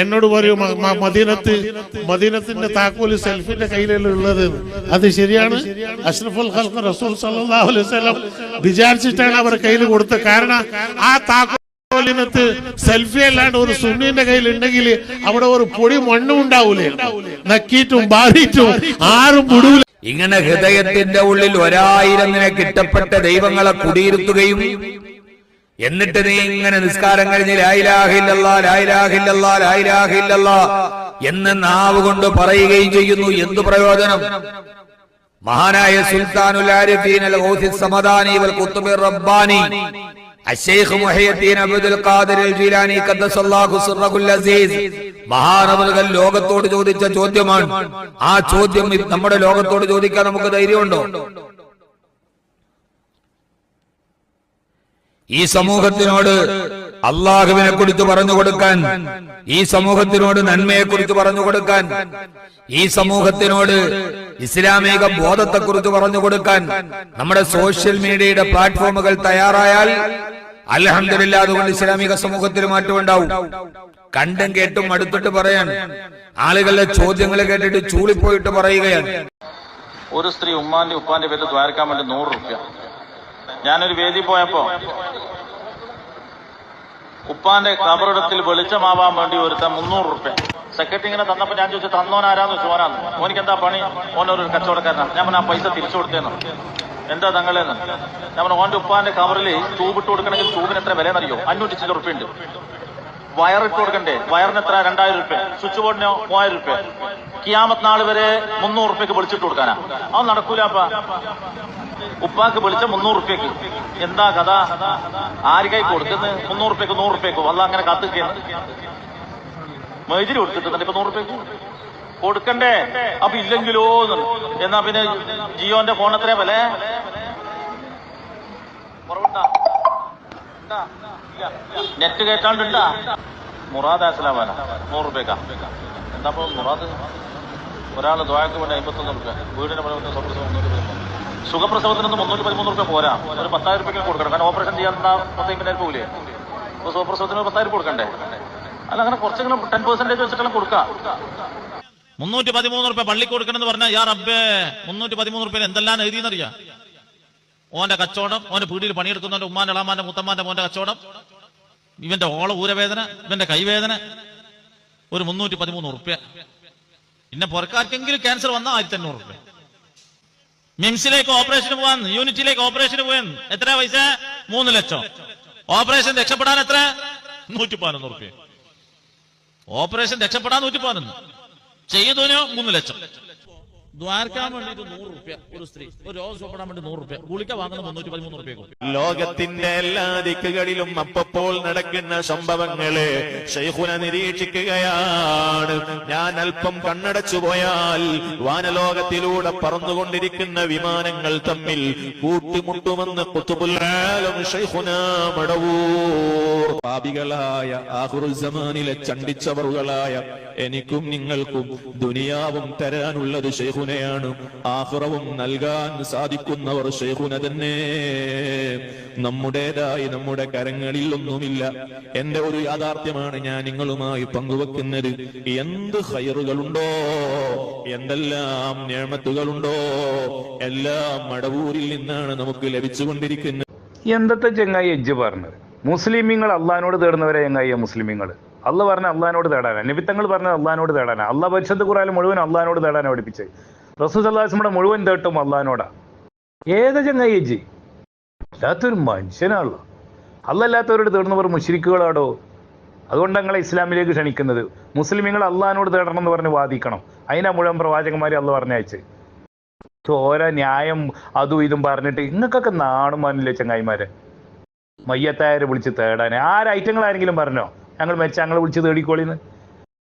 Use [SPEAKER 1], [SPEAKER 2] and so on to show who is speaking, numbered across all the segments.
[SPEAKER 1] എന്നോട് പറയൂ, മദീനത്തിന്റെ താക്കോല് സെൽഫിന്റെ കയ്യിലല്ല ഉള്ളത്. അത് ശരിയാണ്. അഷ്റഫുൽ ഖൽഖ് റസൂൽ സല്ലല്ലാഹു അലൈഹി വസല്ലം വിചാരിച്ചിട്ടാണ് അവർ കയ്യിൽ കൊടുത്തത്. കാരണം ആ താക്കോലിനകത്ത് സെൽഫി അല്ലാണ്ട് ഒരു സുന്നീന്റെ കയ്യിൽ ഉണ്ടെങ്കിൽ അവിടെ ഒരു പൊടി മണ്ണും ഉണ്ടാവൂലേ, നക്കിയിട്ടും ബാധിയിട്ടും ആരും വിടൂല.
[SPEAKER 2] ഇങ്ങനെ ഹൃദയത്തിന്റെ ഉള്ളിൽ 1000 കിട്ടപ്പെട്ട ദൈവങ്ങളെ കുടിയിരുത്തുകയും എന്നിട്ട് നീ ഇങ്ങനെ നിസ്കാരം കഴിഞ്ഞ് ലാ ഇലാഹ ഇല്ലല്ലാഹ് ലാ ഇലാഹ ഇല്ലല്ലാഹ് ലാ ഇലാഹ ഇല്ലല്ലാഹ് എന്ന് നാവ് കൊണ്ട് പറയുകയും ചെയ്യുന്നു. എന്തു പ്രയോജനം? മഹാനായ സുൽത്താനുൽ ആരിഫീൻ അൽ ഗൗസ് സമദാനി വൽ ഖുത്ബ് റബ്ബാനി അശ്ശൈഖ് മുഹയ്യദ്ദീൻ അബ്ദുൽ ഖാദിർ അൽ ജീലാനി ഖദ്ദസല്ലാഹു സിർറഹുൽ അസീസ് മഹാനവറുകൾ ലോകത്തോട് ചോദിച്ച ചോദ്യമാണ്. ആ ചോദ്യം നമ്മുടെ ലോകത്തോട് ചോദിക്കാൻ നമുക്ക് ധൈര്യമുണ്ടോ? ഈ സമൂഹത്തിനോട് അള്ളാഹുവിനെ കുറിച്ച് പറഞ്ഞു കൊടുക്കാൻ, ഈ സമൂഹത്തിനോട് നന്മയെ കുറിച്ച് പറഞ്ഞു കൊടുക്കാൻ, ഈ സമൂഹത്തിനോട് ഇസ്ലാമിക ബോധത്തെക്കുറിച്ച് പറഞ്ഞു കൊടുക്കാൻ നമ്മുടെ സോഷ്യൽ മീഡിയയുടെ പ്ലാറ്റ്ഫോമുകൾ തയ്യാറായാൽ അൽഹംദുലില്ലാഹ് അതുകൊണ്ട് ഇസ്ലാമിക സമൂഹത്തിൽ മാറ്റമുണ്ടാവും. കണ്ടും കേട്ടും അടുത്തിട്ട് പറയാൻ ആളുകളുടെ ചോദ്യങ്ങൾ കേട്ടിട്ട് ചൂളിപ്പോയിട്ട് പറയുകയാണ്.
[SPEAKER 3] ഒരു സ്ത്രീ ഉമ്മാന്റെ ഉപ്പാന്റെ പേരിൽ ദ്വാരക്കാൻ വേണ്ടി 100 രൂപ. ഞാനൊരു വേദി പോയപ്പോ ഉപ്പാന്റെ കബറിടത്തിൽ വെളിച്ചമാവാൻ വേണ്ടി ഒരുത്ത 300 രൂപ സെക്രട്ടറി ഇങ്ങനെ തന്നപ്പോ ഞാൻ ചോദിച്ചു, തന്നോനാരാന്ന് ചോദിച്ചു. ഓനാന്ന്. ഓനിക്ക് എന്താ പണി? ഓനൊരു കച്ചവടക്കാരനാണ്. ഞാൻ പറഞ്ഞ ആ പൈസ തിരിച്ചു കൊടുത്തേന്ന്. എന്താ തങ്ങളേന്ന്? ഞാൻ പറഞ്ഞു ഓന്റെ ഉപ്പാന്റെ കവറിൽ ട്യൂബ് ഇട്ട് കൊടുക്കണമെങ്കിൽ ട്യൂബിന് എത്ര വിലയെന്നറിയോ? 500 ചില റുപ്യ ഉണ്ട്. വയറിട്ട് കൊടുക്കണ്ടേ? വയറിന് എത്ര? 2000 രൂപ. സ്വിച്ച് ബോർഡിനോ 3000 രൂപ. കിയാമത്ത് നാൾ വരെ 300 രൂപയ്ക്ക് വിളിച്ചിട്ട് കൊടുക്കാനാ? അത് നടക്കൂലപ്പാ. ഉപ്പാക്ക് വിളിച്ച 300 രൂപയ്ക്ക് എന്താ കഥ? ആര് കൈ കൊടുക്കുന്നത്? 300 രൂപയ്ക്ക് 100 രൂപയ്ക്ക് വല്ല അങ്ങനെ കാത്തിക്കുന്നു. മൈജിരി കൊടുത്തിട്ടുണ്ട്. ഇപ്പൊ 100 രൂപയ്ക്ക് കൊടുക്കണ്ടേ? അപ്പൊ ഇല്ലെങ്കിലോ എന്നാ പിന്നെ ജിയോന്റെ ഫോൺ എത്രയാ വില? നെറ്റ് കേട്ടാണ്ടുണ്ടാ? മുറാദ് അസ്ലാമാന 100 രൂപയ്ക്കാ. എന്താ മുറാദ്? ഒരാള് ദ്വായക്ക് വേണ്ടി 51 രൂപ. വീടിന്റെ പണിമുടക്ക് സുഖപ്രസവത്തിനൊന്നും 313 രൂപ പോരാ. ഒരു 10,000 രൂപയ്ക്ക് കൊടുക്കണം. കാരണം ഓപ്പറേഷൻ ചെയ്യാൻ 10,000 പോകില്ലേ? അപ്പൊ സുഖപ്രസവത്തിന് 10,000 കൊടുക്കണ്ടേ? അല്ല, അങ്ങനെ കുറച്ചെങ്കിലും 10% വെച്ചിട്ടെല്ലാം കൊടുക്കാം.
[SPEAKER 4] 313 രൂപ പള്ളി കൊടുക്കണമെന്ന് പറഞ്ഞാൽ യാ റബ്ബേ, 313 രൂപ എന്തെല്ലാം എഴുതിയെന്നറിയാം. ഓന്റെ കച്ചവടം, ഓന്റെ പീടിയിൽ പണിയെടുക്കുന്നവന്റെ ഉമ്മാന്റെ ഇളാമാന്റെ മുത്തമ്മാന്റെ മോന്റെ കച്ചവടം, ഇവന്റെ ഊരവേദന, ഇവന്റെ കൈവേദന, ഒരു 313 രൂപ. പിന്നെ പുറക്കാർക്കെങ്കിലും ക്യാൻസർ വന്നാൽ 1500 രൂപ. മിംസിലേക്ക് ഓപ്പറേഷന് പോവാൻ, യൂണിറ്റിലേക്ക് ഓപ്പറേഷന് പോവാൻ എത്ര പൈസ? 3 ലക്ഷം. ഓപ്പറേഷൻ രക്ഷപ്പെടാൻ എത്ര? 111 രൂപ. ഓപ്പറേഷൻ രക്ഷപ്പെടാൻ 111, ചെയ്തതിനോ 3 ലക്ഷം. ദ്വാരക്കാൻ വേണ്ടിട്ട് 100 രൂപ. ഒരു സ്ത്രീ ഒരു രോഗം സുഖപ്പെടാൻ വേണ്ടി 100 രൂപ. ഗുളിക വാങ്ങുന്ന 313 രൂപ.
[SPEAKER 5] ലോകത്തിന്റെ എല്ലാ ദിക്കുകളിലും അപ്പപ്പോൾ നടക്കുന്ന സംഭവങ്ങളെ ശൈഖുന നിരീക്ഷിക്കുകയാണ്. ഞാൻ അല്പം കണ്ണടച്ചു പോയാൽ വാനലോകത്തിലൂടെ പറന്നുകൊണ്ടിരിക്കുന്ന വിമാനങ്ങൾ തമ്മിൽ കൂട്ടിമുട്ടുമെന്ന് ഖുത്ബുൽ ആലം ശൈഖുന മടവൂർ. പാപികളായ ആഖിറുൽ സമാനിലെ ചണ്ടിച്ചവറുകളായ എനിക്കും നിങ്ങൾക്കും ദുനിയാവും തരാനുള്ളത് ശൈഖുനയാണ്. ആഖിറവും നൽകാൻ സാധിക്കുന്നവർ ശൈഖുന തന്നെ. നമ്മുടേതായി നമ്മുടെ കരങ്ങളിൽ ഒന്നുമില്ല. എന്റെ ഒരു യാഥാർത്ഥ്യമാണ് ഞാൻ നിങ്ങളുമായി പങ്കുവെക്കുന്നത്. എന്ത് ഖൈറുകളുണ്ടോ, എന്തെല്ലാം നിഅമത്തുകളുണ്ടോ, എല്ലാം മടവൂരിൽ നിന്നാണ് നമുക്ക് ലഭിച്ചുകൊണ്ടിരിക്കുന്നത്.
[SPEAKER 6] എന്തത്തെ ചെങ്ങായി എജ്ജ് പറഞ്ഞത്? മുസ്ലിമീങ്ങൾ അള്ളഹാനോട് തേടുന്നവരെ ചെങ്ങായി മുസ്ലിമീങ്ങൾ. അള്ള പറഞ്ഞ അള്ളഹാനോട് തേടാനാ, നബിത്തങ്ങൾ പറഞ്ഞ അള്ളഹാനോട് തേടാനാ. അള്ളാഹ് പരിശുദ്ധ ഖുർആനിൽ മുഴുവൻ അള്ളഹാനോട് തേടാനാ പഠിപ്പിച്ചത്. റസൂൽ സല്ലല്ലാഹു അലൈഹി വസല്ലം മുഴുവൻ തേട്ടും അള്ളഹാനോടാ. ഏത് ചെങ്ങായി എജ്ജ്? അല്ലാത്തൊരു മനുഷ്യനാണല്ലോ. അല്ലാത്തവരോട് തേടുന്നവർ മുശ്രിക്കുകളാടോ. അതുകൊണ്ട് ഞങ്ങളെ ഇസ്ലാമിലേക്ക് ക്ഷണിക്കുന്നത്. മുസ്ലിമീങ്ങൾ അള്ളഹാനോട് തേടണം എന്ന് പറഞ്ഞ് വാദിക്കണം. അതിനാ മുഴുവൻ പ്രവാചകന്മാരെ അള്ള പറഞ്ഞയച്ച്. ഓരോ ന്യായം അതും ഇതും പറഞ്ഞിട്ട് ഇങ്ങക്കൊക്കെ നാണുമാനില്ലേ ചങ്ങായിമാരെ? മയ്യത്തായരെ വിളിച്ച് തേടാൻ ഐറ്റങ്ങളാരെങ്കിലും പറഞ്ഞോ ഞങ്ങൾ ഞങ്ങളെ വിളിച്ച് തേടിക്കോളിന്ന്?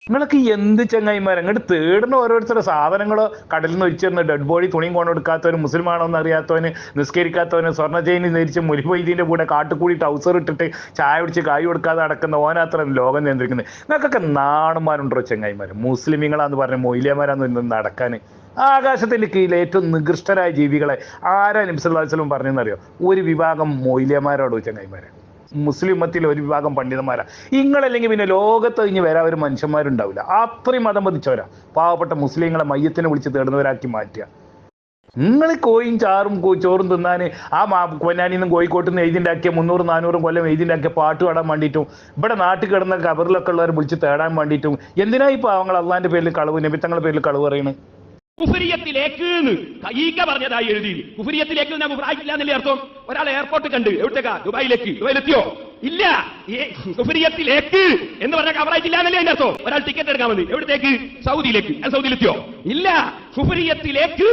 [SPEAKER 6] നിങ്ങളൊക്കെ എന്ത് ചങ്ങായിമാരെ? അങ്ങോട്ട് തേടുന്ന ഓരോരുത്തരുടെ സാധനങ്ങളോ കടലിൽ നിന്ന് ഒഴിച്ചിരുന്ന ഡെഡ് ബോഡി തുണിയും കൊണ്ടെടുക്കാത്തവന്, മുസ്ലിമാണോ എന്ന് അറിയാത്തവന്, നിസ്കരിക്കാത്തവന്, സ്വർണ്ണ ചെയിൻ ധരിച്ച് മുരിവൈദ്യൻ്റെ കൂടെ കാട്ടുകൂടി ടൗസർ ഇട്ടിട്ട് ചായ പിടിച്ച് കായ് കൊടുക്കാതെ നടക്കുന്ന ഓനാത്ര ലോകം നിയന്ത്രിക്കുന്നത്. നിങ്ങൾക്കൊക്കെ നാണന്മാരുണ്ടോ ചങ്ങായിമാർ? മുസ്ലിമീങ്ങളാന്ന് പറഞ്ഞ മൊയ്ലിയമാരാന്ന് നടക്കാൻ. ആകാശത്തിന്റെ കീഴിൽ ഏറ്റവും നികൃഷ്ടരായ ജീവികളെ ആരാ നബി സല്ലല്ലാഹു അലൈഹി വസല്ലം പറഞ്ഞെന്നറിയോ? ഒരു വിഭാഗം മൊയ്ലിയമാരോടോ ചങ്ങായിമാരെ. മുസ്ലിം ഉമ്മത്തിലെ ഒരു വിഭാഗം പണ്ഡിതന്മാരാ. ഇങ്ങളല്ലെങ്കിൽ പിന്നെ ലോകത്ത് കഴിഞ്ഞ് വരാൻ ഒരു മനുഷ്യന്മാരുണ്ടാവില്ല. അത്രയും മതം പതിച്ചവരാ പാവപ്പെട്ട മുസ്ലിങ്ങളെ മയ്യത്തിനെ വിളിച്ച് തേടുന്നവരാക്കി മാറ്റുക. നിങ്ങൾ കോയും ചോറും തിന്നാൻ ആ പൊന്നാനിൽ നിന്നും കോഴിക്കോട്ട് നിന്ന് എഴുതിണ്ടാക്കിയ 300-400 കൊല്ലം എഴുതിണ്ടാക്കിയ പാട്ട് പാടാൻ വേണ്ടിയിട്ടും ഇവിടെ നാട്ടിൽ കിടന്ന കബറിലൊക്കെ ഉള്ളവരെ വിളിച്ച് തേടാൻ വേണ്ടിയിട്ടും എന്തിനാ ഈ പാവങ്ങൾ അള്ളാന്റെ പേരിൽ കളവ്, നബിത്തങ്ങളുടെ പേരിൽ കളവ് പറയുന്നത്?
[SPEAKER 7] കുഫരിയത്തിലേക്ക് ഈക്ക പറഞ്ഞതായി എഴുതി. കുഫരിയത്തിലേക്ക് ഞാൻ കുഫറായിട്ടില്ല എന്നല്ലേ അർത്ഥം? ഒരാൾ എയർപോർട്ട് കണ്ട് എവിടേക്കാ? ദുബായിലെത്തിയോ? ഇല്ല. കുഫരിയത്തിലേക്ക് എന്ന് പറഞ്ഞാൽ കവറായിട്ടില്ല എന്നല്ലേ അതിന്റെ അർത്ഥം? ഒരാൾ ടിക്കറ്റ് എടുക്കാൻ വന്നു എവിടത്തേക്ക്? സൗദിയിലേക്ക്. സൗദിയിലെത്തിയോ? ഇല്ല. കുഫരിയത്തിലേക്ക്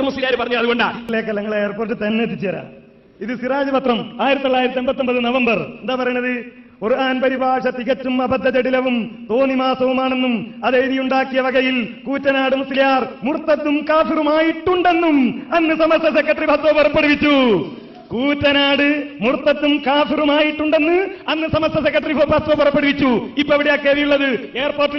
[SPEAKER 7] മുസ്ലിം പറഞ്ഞത് അതുകൊണ്ടാണ്.
[SPEAKER 8] നിങ്ങൾ എയർപോർട്ടിൽ തന്നെ എത്തിച്ചേരാം. ഇത് സിറാജ് പത്രം 1989 നവംബർ. എന്താ പറയണത്? ഖുർആൻ പരിഭാഷ തികച്ചും അബദ്ധജടിലവും തോന്നിമാസവുമാണെന്നും അത് എഴുതിയുണ്ടാക്കിയ വകയിൽ കൂറ്റനാട് മുസ്ലിയാർ മുർത്തദ്ദും കാഫിറുമായിട്ടുണ്ടെന്നും അന്ന് സമസ്ത സെക്രട്ടറി ഫത്വ പുറപ്പെടുവിച്ചു. കൂറ്റനാട് മുർത്തദ്ദും കാഫിറുമായിട്ടുണ്ടെന്ന് അന്ന് സമസ്ത സെക്രട്ടറി ഫത്വ പുറപ്പെടുവിച്ചു. ഇപ്പൊ എവിടെയാ കയറിയുള്ളത്? എയർപോർട്ടിൽ